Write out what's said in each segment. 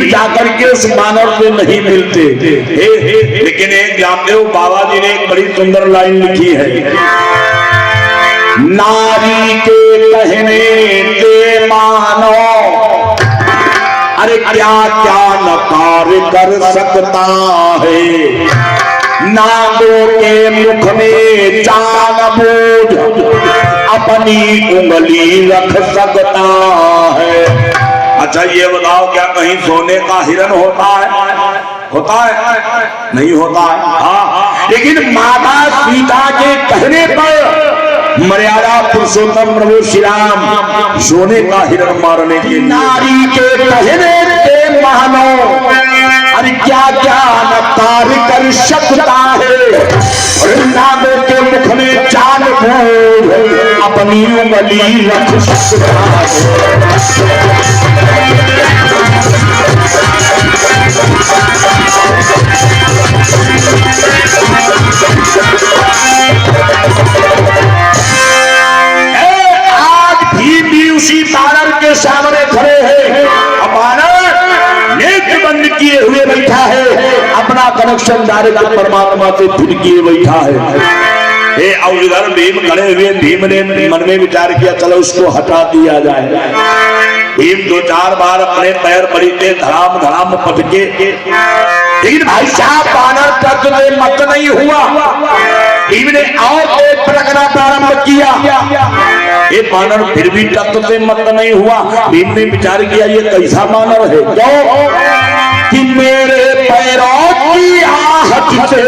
जाकर के उस बानर से नहीं मिलते। लेकिन एक रामदेव बाबा जी ने एक बड़ी सुंदर लाइन लिखी है, नारी के कहने से मानो अरे क्या क्या न कार्य कर सकता है, नागों के मुख में चान बूझ अपनी उंगली रख सकता है। अच्छा ये बताओ, क्या कहीं सोने का हिरण होता है? होता है? नहीं होता है। हाँ, लेकिन माता सीता के कहने पर मर्यादा पुरुषोत्तम प्रभु श्री राम सोने का हिरण मारने के नारी के कहने से मानो अरे क्या क्या न कार्य कर सकता है, और नागों के मुख में चान बूझ अपनी उंगली रख सकता है। आज भी उसी बानर के सामने खड़े हैं। बानर नेत्र बंद किए हुए बैठा है, अपना कनेक्शन डायरेक्ट परमात्मा से फिर किए बैठा है। और इधर भीम खड़े हुए, भीम ने मन में विचार किया चलो उसको हटा दिया जाए। भीम दो चार बार अपने पैर बड़ी तेज धड़ाम धड़ाम पटके, लेकिन भाई साहब बानर तक में मत नहीं हुआ। भीम ने और तेज पटकना प्रारंभ किया, ये बानर फिर भी तत्व से मत नहीं हुआ। भीम ने विचार किया ये कैसा बानर है, क्यों कि मेरे पैरों की आहट से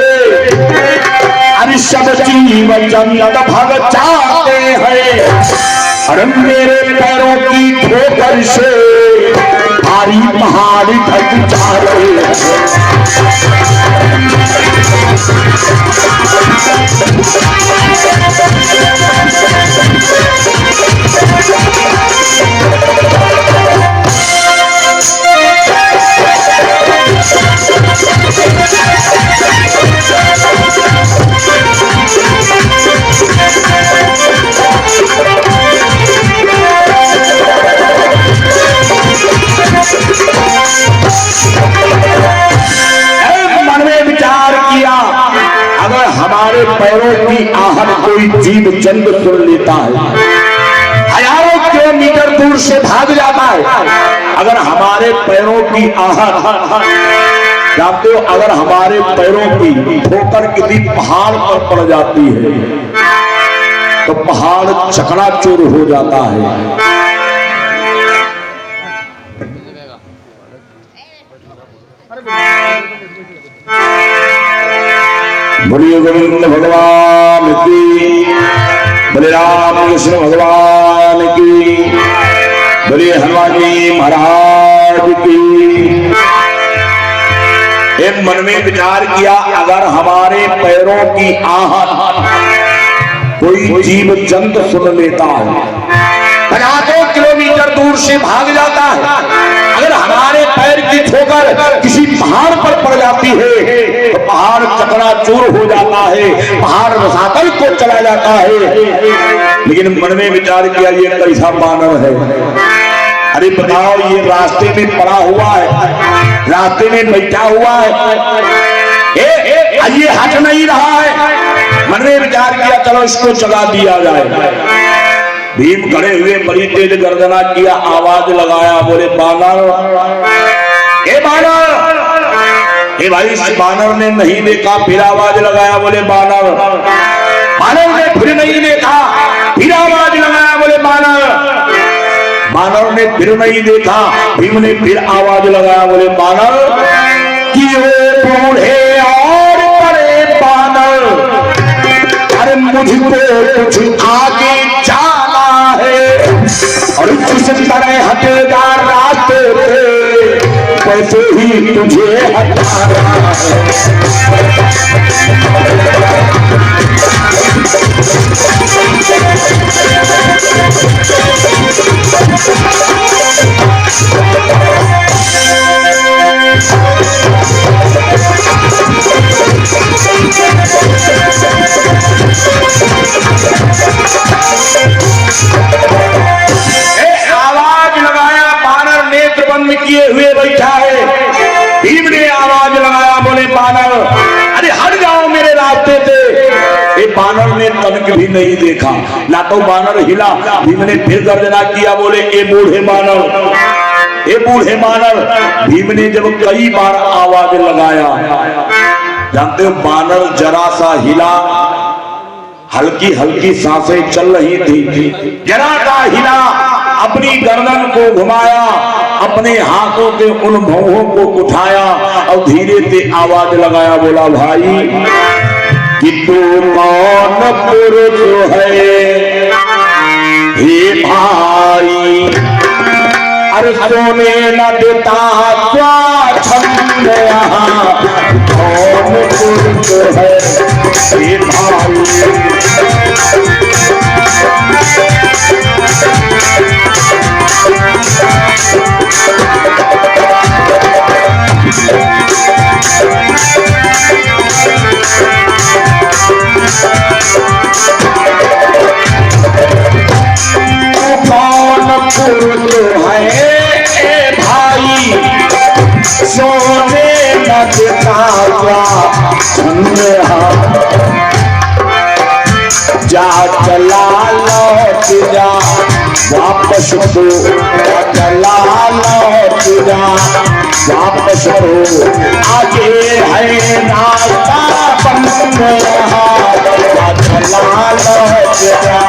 अरे सब जीव जंत भग जाते हैं, अरे मेरे पैरों की ठोकर से भारी पहाड़ ढक जाते हैं। हमारे पैरों की आहट कोई जीव जंतु सुन लेता है, हजारों किलोमीटर दूर से भाग जाता है। अगर हमारे पैरों की आहट जानते हो, अगर हमारे पैरों की ठोकर किसी पहाड़ पर पड़ जाती है तो पहाड़ चकनाचूर हो जाता है। बोलिए गोविंद भगवान की, बोले राम कृष्ण भगवान की, बोलिए हनुमान जी महाराज की। एक मन में विचार किया, अगर हमारे पैरों की आहट कोई जीव जंतु सुन लेता है, हजारों किलोमीटर दूर से भाग जाता है, अगर हमारे पैर की ठोकर किसी पहाड़ पर पड़ जाती है तो पहाड़ चकनाचूर हो जाता है, पहाड़ रसातल को चला जाता है। लेकिन मन में विचार किया ये कैसा बानर है, अरे बताओ ये रास्ते में पड़ा हुआ है, रास्ते में बैठा हुआ है, ये हट नहीं रहा है। मन में विचार किया चलो इसको जगा दिया जाए। भीम खड़े हुए बड़ी तेज गर्जना किया, आवाज लगाया, बोले बानर, ए बानर। ए भाई इस बानर ने नहीं देखा, फिर आवाज लगाया, बोले बानर। बानर ने फिर नहीं देखा, फिर आवाज लगाया, बोले बानर। बानर ने फिर नहीं देखा, भीम ने फिर आवाज लगाया, बोले बानर। कि वो बूढ़े और बड़े बानर, अरे मुझको कुछ आगे जाना है, और जिस तरह हटेगा रास्ते पे वैसे ही तुझे हटाना आवाज लगाया, बानर नेत्र बंद किए हुए बैठा है। बानर ने तनक भी नहीं देखा, ना तो बानर हिला। भीम ने फिर गर्जना किया, बोले ए बूढ़े बानर, ए बूढ़े बानर। भीम ने जब कई बार आवाज लगाया, जानते हो बानर जरा सा हिला, हल्की हल्की सांसें चल रही थी, जरा सा हिला, अपनी गर्दन को घुमाया, अपने हाथों से उन भौहों को उठाया और धीरे से आवाज लगाया, बोला भाई कि तू कौन पुरुष है हे भाई, अरे सोने न देता छंद यहाँ, कौन पुरुष है हे भाई। जा चला लौट जा वापस तो, चला लौट जा वापस तो, आगे है रास्ता बंद, चला लौट जा।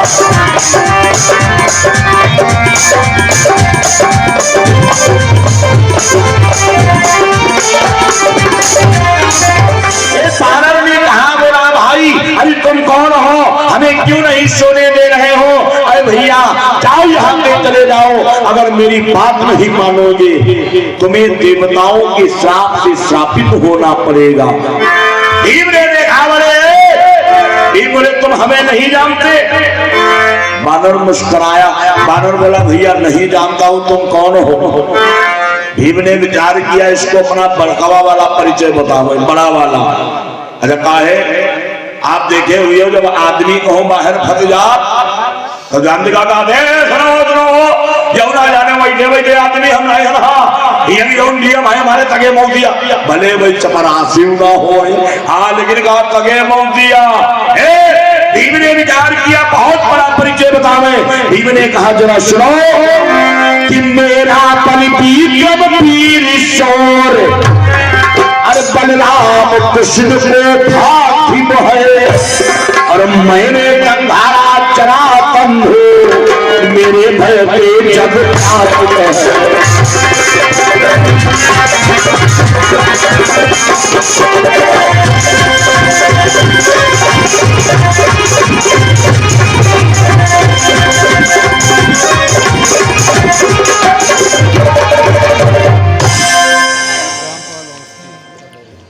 बानर ने कहा, बोला भाई अरे तुम कौन हो, हमें क्यों नहीं सोने दे रहे हो? अरे भैया जाओ यहाँ से चले जाओ, अगर मेरी बात नहीं मानोगे तुम्हें देवताओं के श्राप से श्रापित होना पड़ेगा। भीम ने देखा, बोले भीम बोले तुम हमें नहीं जानते? बानर मुस्कुराया, बानर बोला भैया नहीं जानता हूं, तुम कौन हो? भीम ने विचार किया, इसको अपना बड़कावा वाला परिचय बताओ, बड़ा वाला। अच्छा काहे? आप देखे हुए हो जब आदमी को बाहर फंस जा तो जानते का सुनो सुनो, यू ना जाने वैसे वैसे आदमी हम नहीं रहा, नियम है हमारे तगे मौत दिया, भले भाई चपरासी ना हो, हाँ लेकिन कहा तगे मौत दिया। भीम ने विचार किया, बहुत बड़ा परिचय बतावे। भीम ने कहा जरा सुनो कि मेरा पीर शोर, अरे बलराम कृष्ण को फातिम है, और मैंने गंधारा चरा बंधु, मेरे भय के जग फातिम है।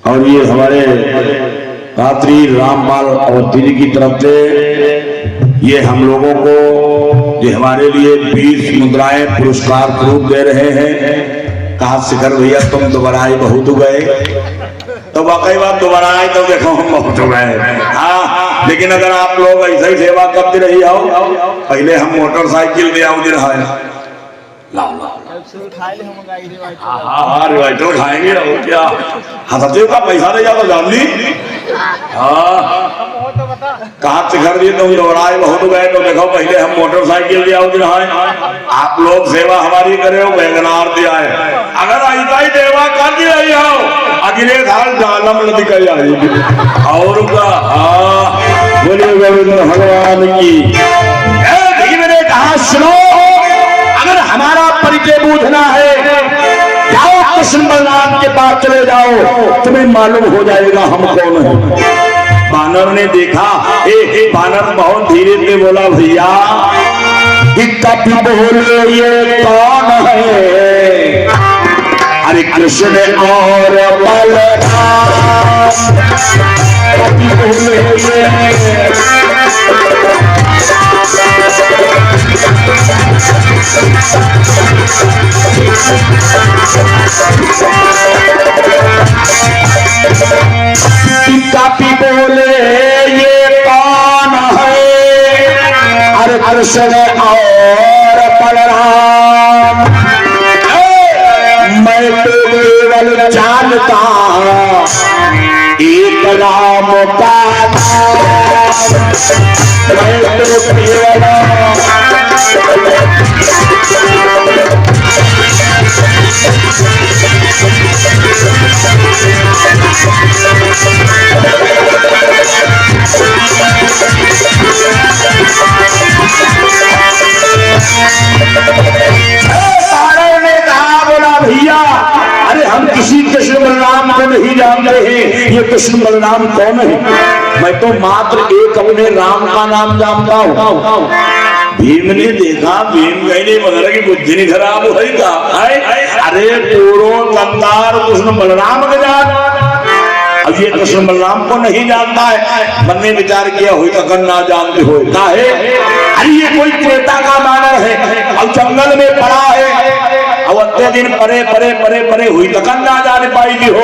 और ये हमारे रात्रि रामपाल और दिल्ली की तरफ से ये हम लोगों को ये हमारे लिए 20 मुद्राएं पुरस्कार स्वरूप दे रहे हैं। कहा शिखर भैया तुम दोबारा बहुत गए, तो वाकई बात दोबारा आए तो देखो हम बहुत गए। हाँ लेकिन अगर आप लोग ऐसे ही सेवा करते रही हो, पहले हम मोटरसाइकिल ले आओ रहा है, हाँ रिवाइटर उठाएंगे क्या? हाँ सच्चे का पैसा दे जाओ जान ली। हाँ कहा शिखर जी तुम दोहराए बहुत गए, तो देखो पहले हम मोटरसाइकिल ले आओ रहा है, आप लोग सेवा हमारी करे हो, वैगनार दिया है। अगर ऐसा ही सेवा कर दी रही हो अगले साल जालम नदी कर जाएगी और का। हाँ बोलिए गोविंद भगवान की। भीम ने कहा सुनो, अगर हमारा परिचय बूझना है जाओ कृष्ण बलराम के पास चले जाओ, तुम्हें मालूम हो जाएगा हम कौन है। बानर ने देखा, बानर बहुत धीरे से बोला भैया कभी बोले ये कौन है? अरे कृष्ण और बलराम, कभी बोले ये कापी बोले ये कौन है? अरे कृष्ण और बलराम, मैं तो केवल केवल जानता एक राम का नाम, मैं तो केवल ने कहा, बोला भैया अरे हम किसी कृष्ण बलराम को नहीं जानते हैं, ये कृष्ण बलराम कौन है? मैं तो मात्र एक अपने राम का नाम जानता हूँ। भीम ने देखा, भीम कहने वगैरह की बुद्धि नहीं खराब हो गई का? अरे पूरो कंदार कृष्ण बलराम के जान, अब ये कृष्ण बलराम को नहीं जानता है। मन ने विचार किया हुई तक ना जानते हो काहे? अरे ये कोई त्रेता का मानव है, अब जंगल में पड़ा है, अब अत्ते दिन परे परे परे परे हुई तक ना जाने पाई भी हो।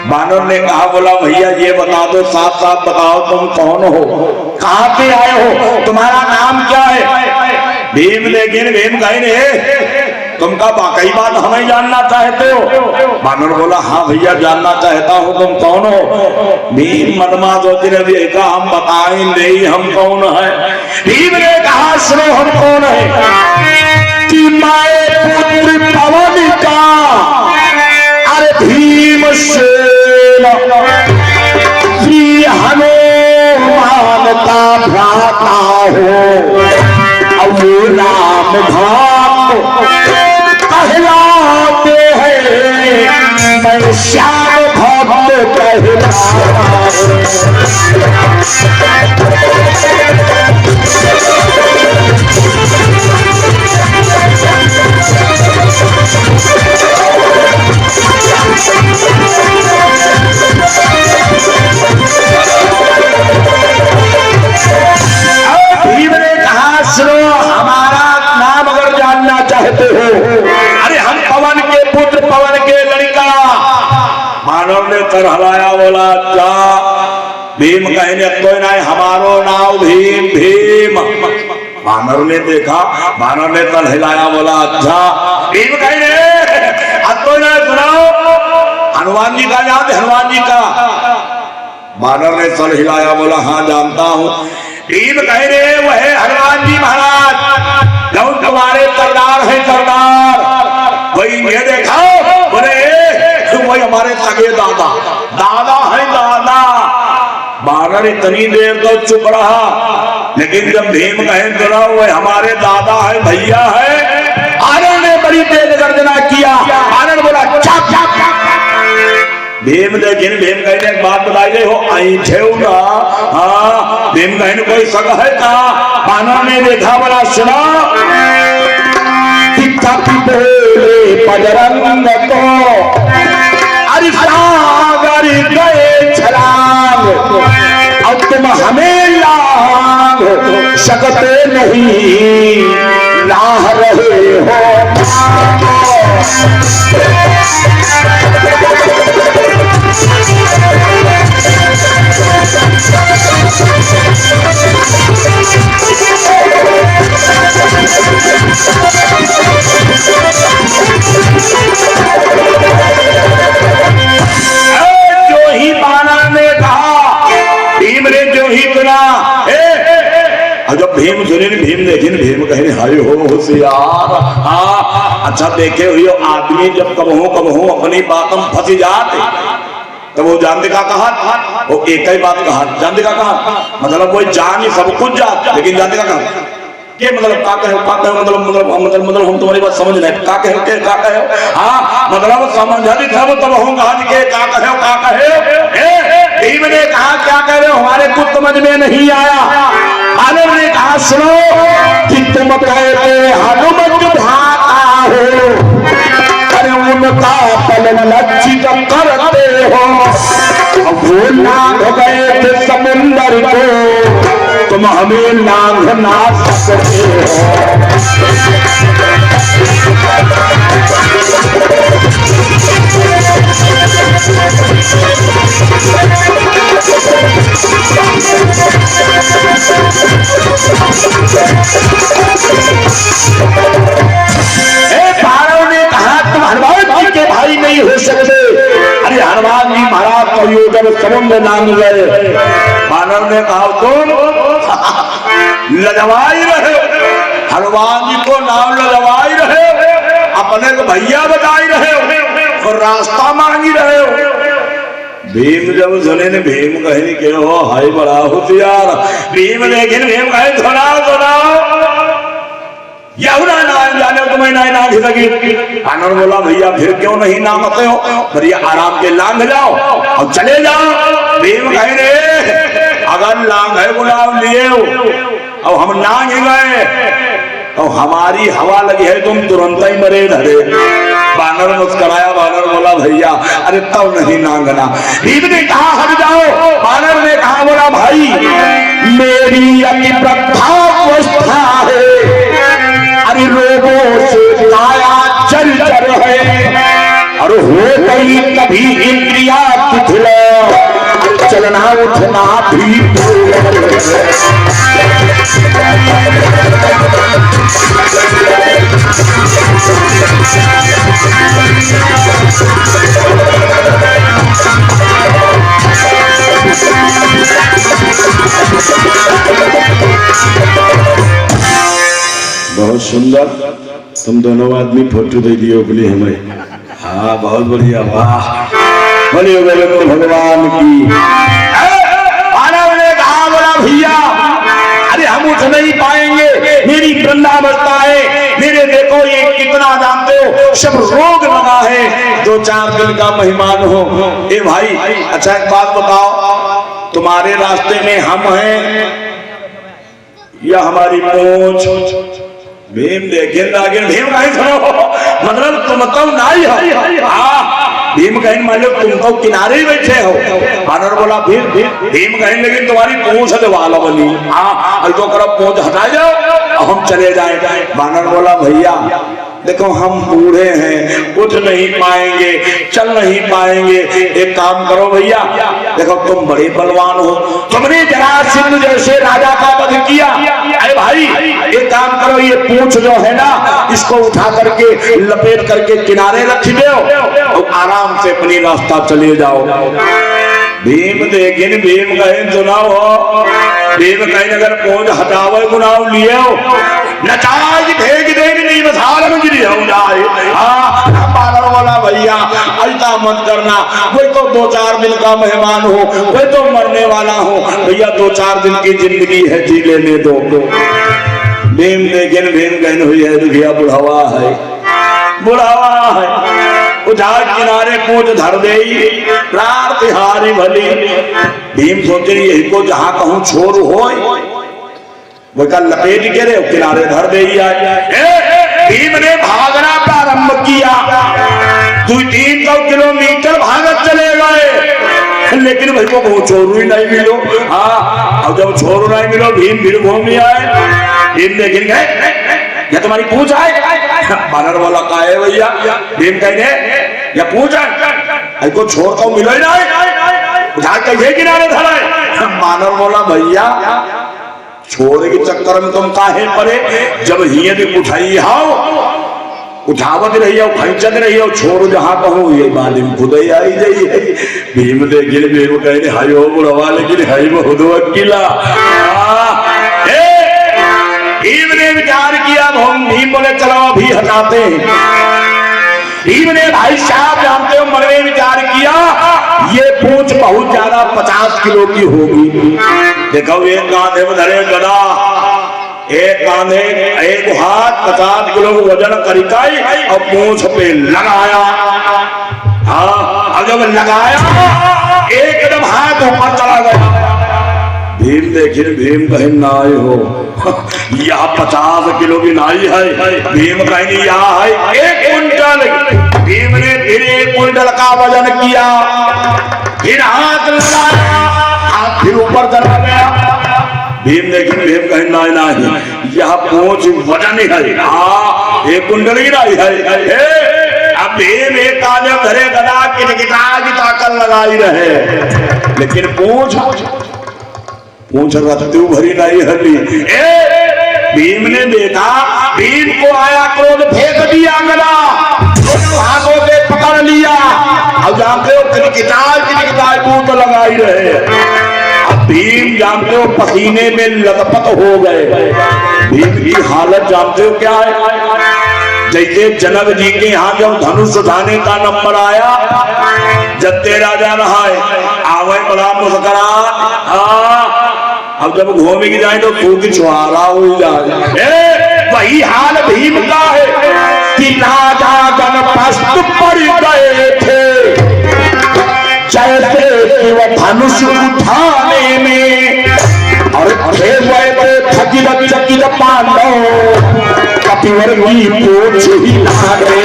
बानर ने कहा, बोला भैया ये बता दो, साफ साफ बताओ तुम कौन हो, कहाँ पे आए हो, तुम्हारा नाम क्या है? भीम लेकिन भीम कहने तुम का वाकई बात हमें जानना चाहते हो? बानर बोला हाँ भैया जानना चाहता हूँ, तुम कौन हो? भीम मनमा सोचने कहा हम बताएं नहीं हम कौन है। भीम ने कहा सुनो हम कौन है, कि माए पुत्र पवन का अरे भीमसेन श्री हनुमान का भ्राता हो, अब वो राम भक्त कहलाते हैं, मैं श्याम भक्त कहलाता भीम ने कहा सुनो हमारा नाम अगर जानना चाहते हो, अरे हम पवन के पुत्र पवन के लड़का। मानव ने तरहलाया, बोला जा। भीम कहने तो नहीं हमारो नाम भीम भीम। मानव ने देखा, मानव ने तरहलाया, बोला अच्छा। भीम कहने अब तो नहीं सुनाओ, हनुमान जी का याद है? हनुमान जी का। मानव ने सर हिलाया, बोला हाँ जानता हूँ। भीम कह रहे वो है हनुमान जी महाराज, जो तुम्हारे सरदार है सरदार, वही ये देखा बोले वही हमारे सगे दादा दादा है दादा। बानर इतनी देर तो चुप रहा, लेकिन जब भीम कहे तो वो हमारे दादा है भैया है, बानर ने बड़ी तेज गर्जना किया। बानर बोला चाप चाप चाप। भीम लेकिन भीम कहने एक बात बताई गई हो आई ठेऊगा। हाँ भीम कहने कोई सग है का? बानर ने देखा, बड़ा सुना पजरंग को अरे सागर गए छलांग, अब तुम हमें लांग सकते नहीं, लाह रहे हो जो ही बानर ने कहा, भीम ने जो ही सुना। जब भीम सुने भीम देखे भीम कहे हाय हो होशियार। हाँ अच्छा देखे हुए आदमी जब कबहू अपनी बात में फंसी जाते तो वो जानते का कहा, वो एक ही बात कहा, जानते का कहा मतलब वो जान ही सब कुछ जाता, लेकिन जानते का कहा के मतलब का कहे मतलब हम तुम्हारी बात समझ नहीं का कहे। हाँ मतलब समझ तब होगा के का कहे। भीम ने कहा क्या कह रहे हो, हमारे कुछ समझ में नहीं आया। बानर ने कहा सुनो कि तुम कहते हनुमत भाता हो, अरे उनका पल लज्जित करते हो, वो लांघ गए थे समुंदर को, तुम हमें लांघ ना सकते हो। भारत ने कहा तुम हनुमान जी के हनुमान जी महाराज कहियो जब समुद्र नांग गए, बानर ने कहा तुम लजवाई रहे, हनुमान जी को नाम लजवाई रहे, अपने को भैया बताई रहे और रास्ता मांगी रहे हो। भीम जब सुने ने भीम कहे के हो हाय बड़ा होशियार, भीम लेकिन भीम कहे सुनाओ यहुना नाम जाने तुम्हें नहीं ना घिसगी। बानर बोला भैया फिर क्यों नहीं नामते हो, भैया आराम के लांग जाओ और चले जाओ। भीम कहे रे अगर लांग है गुलाब लिए हो और हम नांग गए तो हमारी हवा लगी है तुम तुरंत ही मरे धरे। बानर मुस्कुराया, बानर बोला भैया अरे तब नहीं नांगना। भीम ने कहा हट जाओ, बानर ने कहा बोला भाई मेरी अति वृद्धावस्था है, अरे रोगों से काया चल चल है और हो गई कभी इंद्रिया तिथला, चलना उठना भी बहुत सुंदर। तुम दोनों आदमी फोटो दे दियो बोले हमें। हाँ बहुत बढ़िया, वाह बोलिए भगवान की। मानव ने कहा बोला भैया अरे हम उठ नहीं पाएंगे, मेरी वृद्धावस्था है, मेरे देखो ये कितना जानते हो सब रोग लगा है, 2-4 दिन का मेहमान हो। ए भाई अच्छा एक बात बताओ, तुम्हारे रास्ते में हम हैं या हमारी पहुंच? भीम देखे लागे, भीम कहीं सुनो मतलब तुम तो नहीं हो। हाँ भीम कहीं मान लो तुम तो किनारे ही बैठे हो। बानर बोला फिर भीम कहीं लेकिन तुम्हारी पूंछ दबाला बनी। हाँ तो करो पूंछ हटा जाओ हम चले जाए। बानर बोला भैया देखो हम बूढ़े हैं, उठ नहीं पाएंगे, चल नहीं पाएंगे, एक काम करो भैया देखो तुम बड़े बलवान हो, तुमने जरासंध जैसे राजा का वध किया, अरे भाई एक काम करो ये पूंछ जो है ना इसको उठा करके लपेट करके किनारे रख दो और आराम से अपनी रास्ता चले जाओ। भीम देखे भीम कहे चुनाव हो, भीम कहीं अगर पूंछ हटावे गुनाव लिए हो नचाज फेंक देगी नहीं मसाल में गिरी हो जाए। हाँ बानर बोला भैया ऐसा मत करना, वही तो 2-4 दिन का मेहमान हो, वही तो मरने वाला हो, भैया 2-4 दिन की जिंदगी है जी लेने दो। भीम देखे भीम कहने हुई है भैया बुढ़ावा है, बुढ़ावा है, उठा किनारे पूंछ धर दे रात तिहारी भली। भीम सोचे यही को जहां कहूं छोर हो वो कल लपेट के रे किनारे धर दे। भीम ने भागना प्रारंभ किया, 200-300 किलोमीटर भागत चले गए, लेकिन भाई को छोरू ही नहीं मिलो। हाँ अब जब छोरू नहीं मिलो भीम फिर घूम आए। भीम लेकिन गए या तुम्हारी पूछ आए, बानर वाला का है भैया। भीम कहने या पूछ आए को छोड़ तो मिलो ही नहीं, कैसे किनारे धरा है। बानर बोला भैया छोड़े के चक्कर में तुम काहे पड़े, जब हिये भी उठाई हाओ उठावत रही हो खींचत रही हो, छोड़ जहां कहूं ये बाली में खुद ही आई जाइए। भीम देखिए भीम कहने हाई हो बुढ़वा लेकिन हाई बहुत अकेला। भीम ने विचार किया, भीम बोले चलो अभी हटाते हैं। भीम ने भाई साहब जानते हो मन में विचार किया ये पूंछ बहुत ज्यादा 50 किलो की होगी। देखो एक कांधे में धरे गदा, एक कांधे एक हाथ 50 किलो वजन करिकाई और पूंछ पे लगाया। हाँ अब जब लगाया एकदम हाथ ऊपर चला गया। भीम देखिए भीम कहीं नाई हो यह 50 किलो की नाई है, भीम कहीं यहाँ है 1 कुंटल। भीम ने फिर 1 कुंटल का वजन किया, फिर हाथ लगाया, हाथ फिर ऊपर चला गया। भीम देखिए भीम कहीं नाई नहीं यह पूंछ वजन ही है। हाँ 1 कुंटल की नाई है। अब भीम एक कांधे धरे गदा किटकिटा की ताकत लगाई रहे, लेकिन पूंछ रत्तू भरी नहीं हली। भीम ने देखा, भीम को आया क्रोध, फेंक दिया गदा, दोनों हाथों से पकड़ लिया। अब जानते हो किनकिटाए मुंह तो लगा ही रहे। अब भीम जानते हो पसीने में लथपथ हो गए। भीम की हालत जानते हो क्या है? जैसे जनक जी के यहाँ जब धनुष उठाने का नंबर आया, जत्ते राजा रहा है आवे बड़ा मुस्कुराहट। अब जब घूमे की जाए तो फूक छुआरा हो जाए। वही हाल भीम का है कि राजा गण प्रस्तुत पड़ गए थे, जैसे कि वह धनुष उठाने में, और थे वह थकित चकित पांडव कपिवर की पूछ हिला रहे।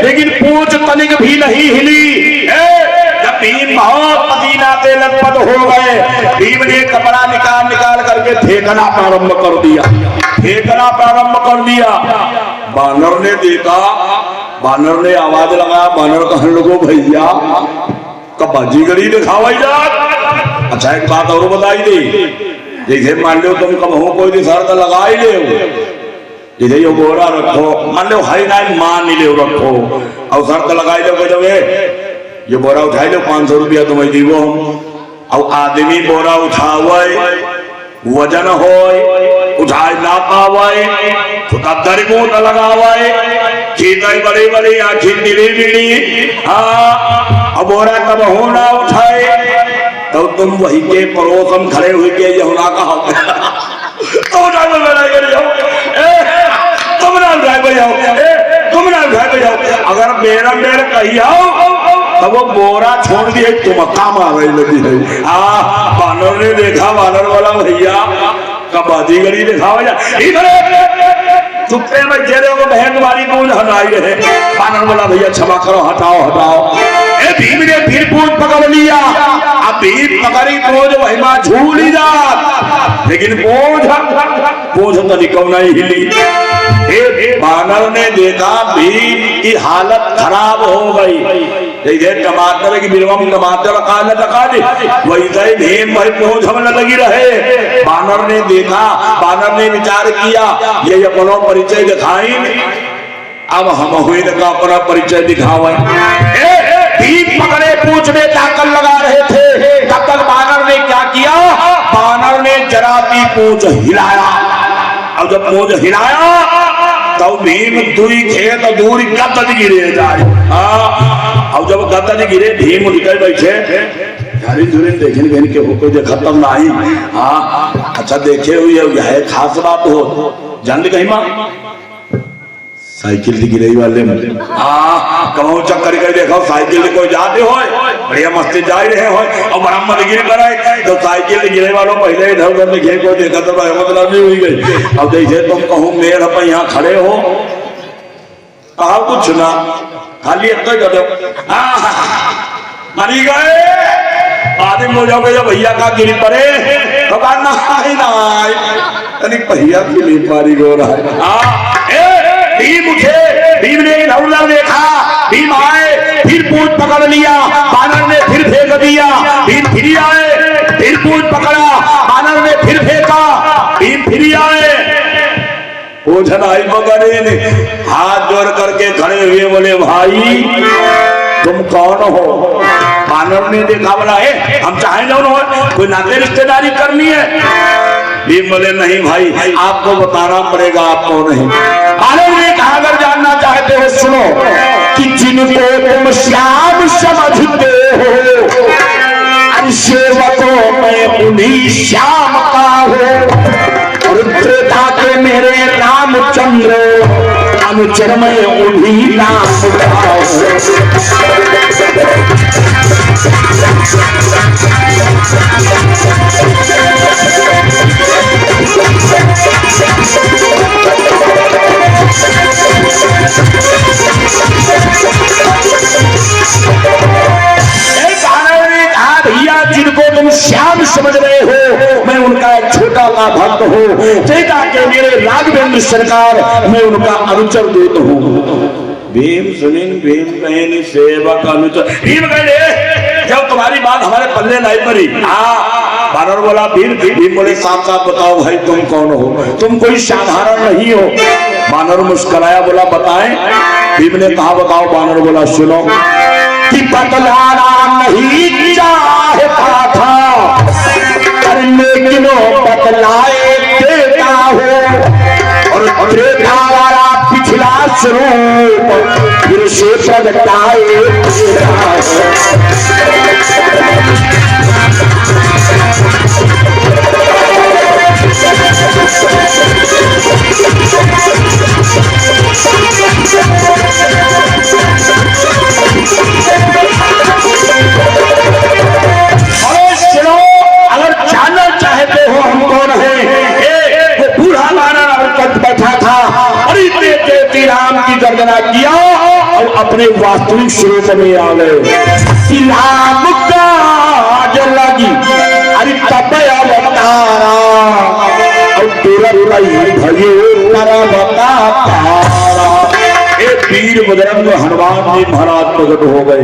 लेकिन पूछ तनिक भी नहीं हिली। जब भीम बहुत पसीना से लथपथ हो गए, भीम ने कपड़ा निकाल करके फेंकना प्रारंभ कर दिया। बानर ने देखा, बानर ने आवाज लगाया। बानर कहने लगो भैया बाजीगरी दिखावाई जा। अच्छा एक बात और बताई दे, जैसे मान लो तुम कब कोई शर्त लगा ही ले, जैसे यो बोरा रखो, मान लो हरी नाई मान नहीं ले रखो, और शर्त लगाई लो जब ये बोरा उठाई लो 500 रुपया तुम्हें दीवो हम। और आदमी बोरा उठावे वजन हो उठाए ना पावे, खुदा दरिमो न लगावे, चीता बड़ी बड़ी आँखें नीली नीली। हाँ अब बोरा तब हो ना उठाए तो तुम वही के पड़ोस खड़े हुए के यहुना कहा तुम ना उठाए जाओ। अगर मेरा कही आओ तब वो बोरा छोड़ दिए तुमका मारे लगी है। बानर ने देखा, बानर वाला भैया कब बाजीगरी दिखावा जा, इधर चुप्पे में जेरे को बहन वाली पूछ हटाई रहे। बानर वाला भैया क्षमा करो, हटाओ। भीम ने फिर पूछ पकड़ लिया। अब भीम पकड़ी पूछ वही मां झूली जा, लेकिन पूछ तो निकल नहीं हिली। बानर ने देखा भीम की हालत खराब हो गई, जैसे टमाटर की बिलवा में टमाटर लगा दे वैसे ही भीम भाई पूछ हमने लगी रहे। बानर ने देखा, बानर ने विचार किया ये अपना परिचय दिखाई, अब हम हुए का अपना परिचय दिखावे। भीम पकड़े पूछ में ताकत लगा रहे थे, तब तक बानर ने क्या किया, बानर ने जरा सी पूछ हिलाया। अब जब पूछ हिलाया तो भीम दूरी खेत दूरी गदद गिरे जाए। अब जब गदद गिरे भीम निकल बैठे, देखे के हो देखा तब नहीं। अच्छा देखे हुई है खास बात हो जान कहीं माँ साइकिल गिरे वाले में कहूँ चक्कर कर देखो साइकिल कोई जाते हो बढ़िया मस्ती जा रहे हो और बरामद गिर कराए तो साइकिल गिरे वालों पहले इधर उधर लिखे कोई देखा तो मतलब नहीं हुई गई। अब जैसे तुम कहूँ मेरे पर यहाँ खड़े हो कहा कुछ ना खाली इतना कर दो मरी गए आदमी हो जाओगे जब भैया का गिरी पड़े तो तनिक भैया गिरी पारी हो रहा है। भीम उठे, भीम ने इधर उधर देखा, भीम आए फिर पूछ पकड़ लिया, बानर ने फिर फेंक दिया, भीम फिर आए फिर पूछ पकड़ा, बानर ने फिर फेंका, भीम फिर आए। पूछना आई पकड़े ने हाथ जोड़ करके खड़े हुए बोले भाई तुम कौन हो? बानर ने देखा बोला है हम चाहे ना हो कोई नाते रिश्तेदारी करनी है। भीम बोले नहीं भाई आपको बताना पड़ेगा आप कौन है। बानर ने कहा अगर जानना चाहते हो सुनो कि जिनको तुम श्याम समझते हो सेवकों में उन्हीं श्याम का हो, त्रेता के मेरे रामचंद्र अनुचर में उन्हीं राम का हो। भैया जिनको तुम श्याम समझ रहे हो मैं उनका एक छोटा सा भक्त हूँ, चेता के मेरे राघवेंद्र रामचंद्र सरकार, मैं उनका अनुचर दूत हूँ। भीम सुनिन भीम कहनी सेवक अनुचर। भीम कहने जब तुम्हारी बात हमारे पल्ले नहीं पड़ी। बानर बोला भीम, भीम बोले साफ साफ बताओ भाई तुम कौन हो, तुम कोई साधारण नहीं हो। बानर मुस्कुराया, बोला बताएं। भीम ने कहा बताओ। बानर बोला सुनो कि बतलाना नहीं चाहता था, लेकिन बतलाए देता हो, और देखा वाला पिछला स्वरूप फिर से प्रगटाए देता हो। अगर जानना चाहते हो हम कौन है, वो बूढ़ा बानर बैठा था और इतने राम की गर्दना किया और अपने वास्तविक स्वरूप में आ गए। राम काज लगी अरे तपय अवतारा और तुरंत भयो अवतारा। वीर बजरंग हनुमान जी महाराज प्रकट हो गए।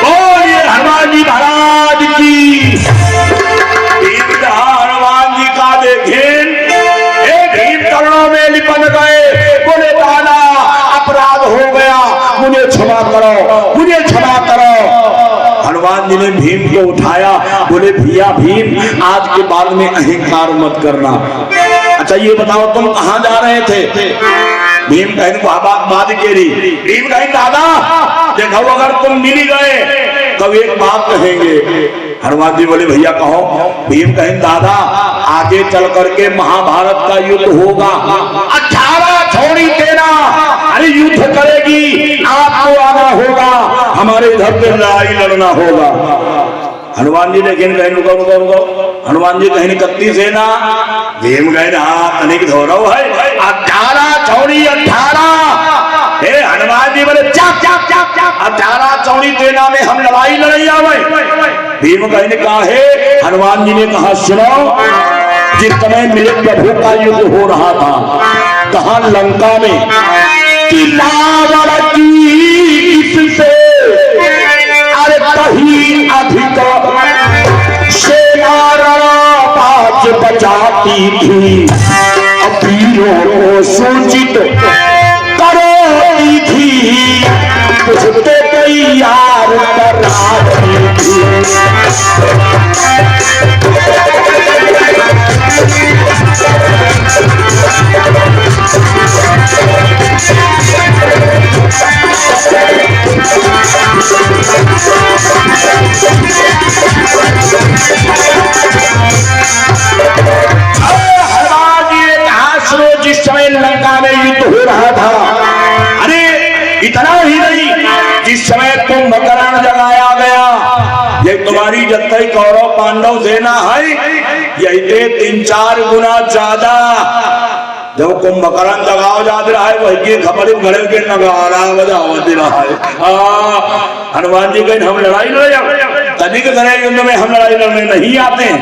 बोलिए हनुमान जी महाराज की। हनुमान जी का देखें भीम चरणों में लिपट गए। बोले दादा अपराध हो गया, मुझे क्षमा करो, मुझे क्षमा करो। हनुमान जी ने भीम को उठाया, बोले भैया भीम आज के बाद में अहंकार मत करना। अच्छा ये बताओ तुम कहाँ जा रहे थे? भीम कहने को बात केरी। भीम कहें दादा देखो अगर तुम मिल गए तब एक बात कहेंगे। हनुमान जी बोले भैया कहो। भीम कहें दादा आगे चल करके महाभारत का युद्ध होगा, 18 छोड़ी देना अरे युद्ध करेगी, आपको आना होगा, हमारे इधर पे लड़ाई लड़ना होगा। हनुमान जी ने हनुमान जी कहीं कत्ती सेना। भीम कहें हाँ तनिक धोरो है 18 छोड़ी 18। हनुमान जी बोले चाप चाप चाप चाप 18 चौड़ी सेना में हम लड़ाई लड़ाई आवे। भीम कहने कहा है। हनुमान जी ने कहा सुनो जिस समय मेरे प्रभु का युद्ध हो रहा था कहा लंका में कि रावण की इससे अरे कहीं अधिक सेना बाज बजाती थी, वीरों को सूचित करोती थी, तुझते तैयार कराती थी। जिस समय लंका में युद्ध हो रहा था, अरे इतना ही नहीं जिस समय कुंभकर्ण जगाया गया, ये तुम्हारी जत्थई कौरव पांडव सेना है यही 3-4 गुना ज्यादा। जब कुंभकर्ण जगाओ जाते रहा है वही खबर घड़े के नगारा बजाओ दे रहा है। हनुमान जी कहीं हम लड़ाई लड़े तनिक करे युद्ध में हम लड़ाई लड़ने नहीं आते हैं।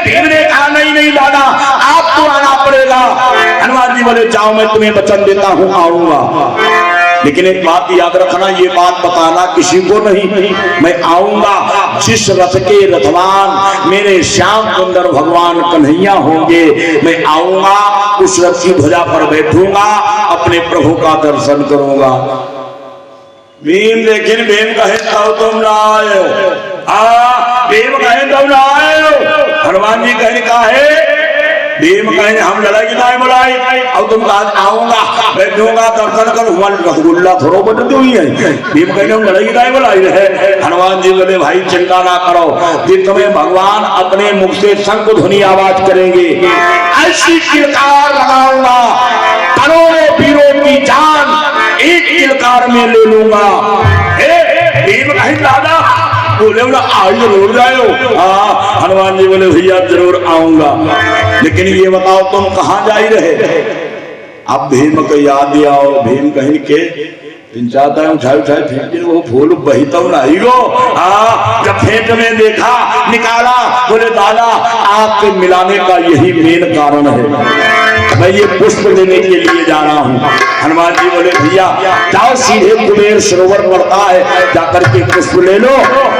भीम ने कहा नहीं नहीं दादा आपको आना पड़ेगा। हनुमान जी बोले जाओ मैं तुम्हें वचन देता हूँ आऊंगा, लेकिन एक बात याद रखना, ये बात बताना किसी को नहीं। मैं आऊंगा जिस रथ के रथवान मेरे श्याम सुंदर भगवान कन्हैया होंगे, मैं आऊंगा उस रथ की ध्वजा पर बैठूंगा, अपने प्रभु का दर्शन करूंगा। भीम लेकिन भीम कहे तब तुम ना आए, भीम कहे तब ना आए। हनुमान जी कहने का है। भीम कहें हम लड़ाई की नहीं बुलाई और तुम आऊंगा बैठूंगा दर्शन करूंगा, रसगुल्ला थोड़ा बटती हुई है। भीम कहें हम लड़ाई की नहीं बुलाई रहे। हनुमान जी बोले भाई चिंता ना करो, जिस समय भगवान अपने मुख से शंख ध्वनि आवाज करेंगे ऐसी किलकार लगाऊंगा, करोड़ों वीरों की जान एक किलकार में ले लूंगा। भीम कहें दादा बोले बोला आज जरूर जाओ। हनुमान जी बोले भैया जरूर आऊंगा, लेकिन ये बताओ तुम कहाँ जा रहे? अब भीम को याद आओ। भीम कहीं के चाहता है उठाए उठाए फेंक वो फूल बही तब नहीं गो। जब फेंक में देखा निकाला, बोले दादा आपके मिलाने का यही मेन कारण है। मैं ये पुष्प लेने के लिए जा रहा हूँ। हनुमान जी बोले भैया जाओ सीधे कुबेर सरोवर पड़ता है, जाकर के पुष्प ले लो।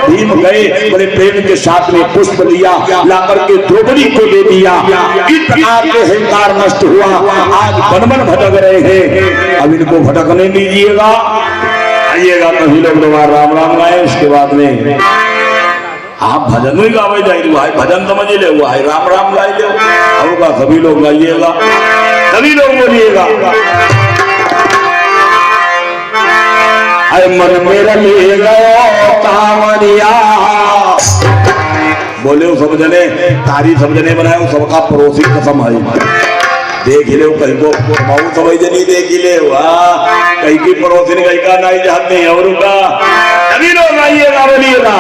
भीम गए, बड़े प्रेम के साथ में पुष्प लिया, लाकर के द्रौपदी को दे दिया। इस प्रकार के अहंकार नष्ट हुआ। आज वन वन भटक रहे हैं, अब इनको भटकने दीजिएगा। आइएगा कभी लोग दोबारा राम राम गाए, उसके बाद में आप भजन ही गावे जाए, भजन समझ ले हुआ है, राम राम गाए ले होगा। सभी लोग गाइएगा, सभी लोग बोलिएगा। अरे मन मेरा ले गयो कांवरिया, बोले वो सब जने तारी सब जने बनाए, सबका पड़ोसी कसम है। देख ले कहीं को माऊ समझ जनी देख ले, वाह कहीं की पड़ोसी ने कहीं का नहीं जाते हैं और का सभी लोग आइएगा बोलिएगा।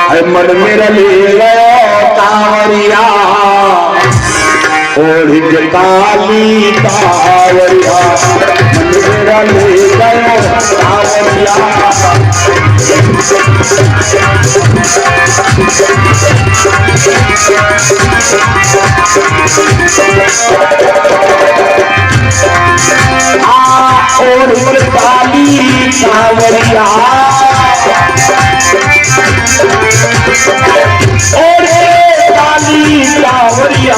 अरे मन मेरा ले गयो कांवरिया, ओढ़ के काली कांवरिया, मन मेरा ले गयो कांवरिया। ओढ़ के काली कांवरिया, काली कांवरिया,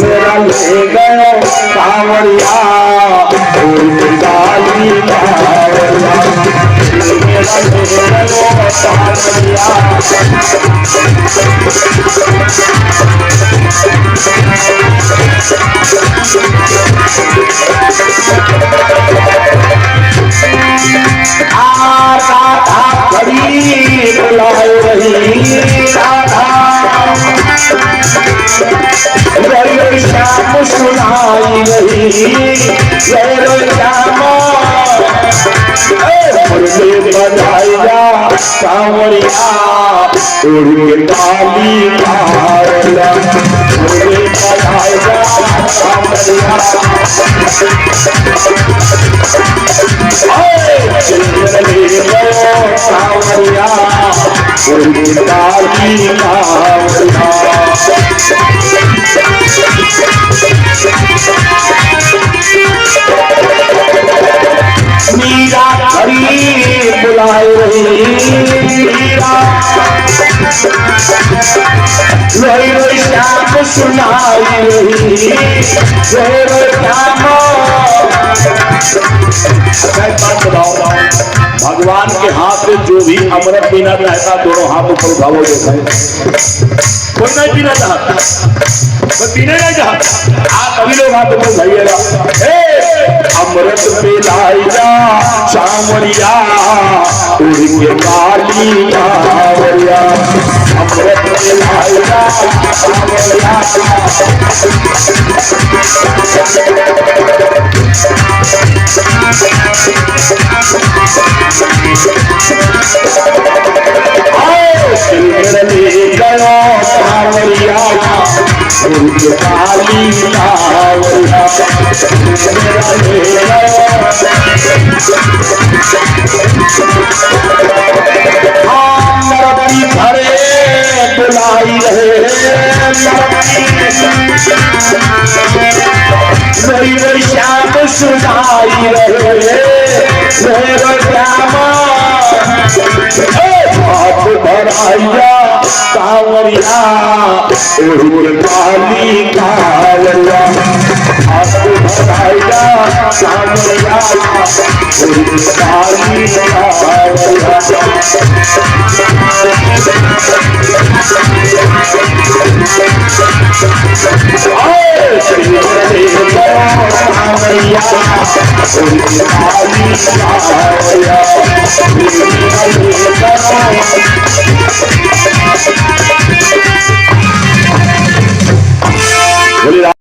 मेरा ले गयो कांवरिया, काली कांवरिया, मेरा ले गयो कांवरिया। राधा खड़ी बुलाए रही, राधा श्याम सुनाई रही, श्याम मुझे बधाइया कांवरिया, उड़ के काली कांवरिया, मुझे बधाइया कांवरिया। कांवरिया उड़ के काली कांवरिया। मीरा खड़ी बुलाए रही, मीरा रोई रोई श्याम सुनाई रही, रोई रोई श्याम। बात बताओ, भगवान के हाथ में जो भी अमृत पीना चाहता दोनों हाथ ऊपर उठाओ। जो कोई नहीं पीना चाहता, कोई पीने नहीं चाहता, आप सभी लोग हाथ ऊपर उठाइएगा। अमृत पिलाइया सांवरिया, उड़ के काली कांवरिया, अमृत पिलाइया सांवरिया। ले गयो सांवरिया, उड़ के काली कांवरिया, मरती घरे बुलाई रहे, रोई रोई श्याम सुनाई रहे, श्याम हाथ बढ़ाइया कांवरिया, उड़ काली कांवरिया, हाथ बढ़ाइया कांवरिया, उड़ काली कांवरिया। कांवरिया उड़ काली कांवरिया,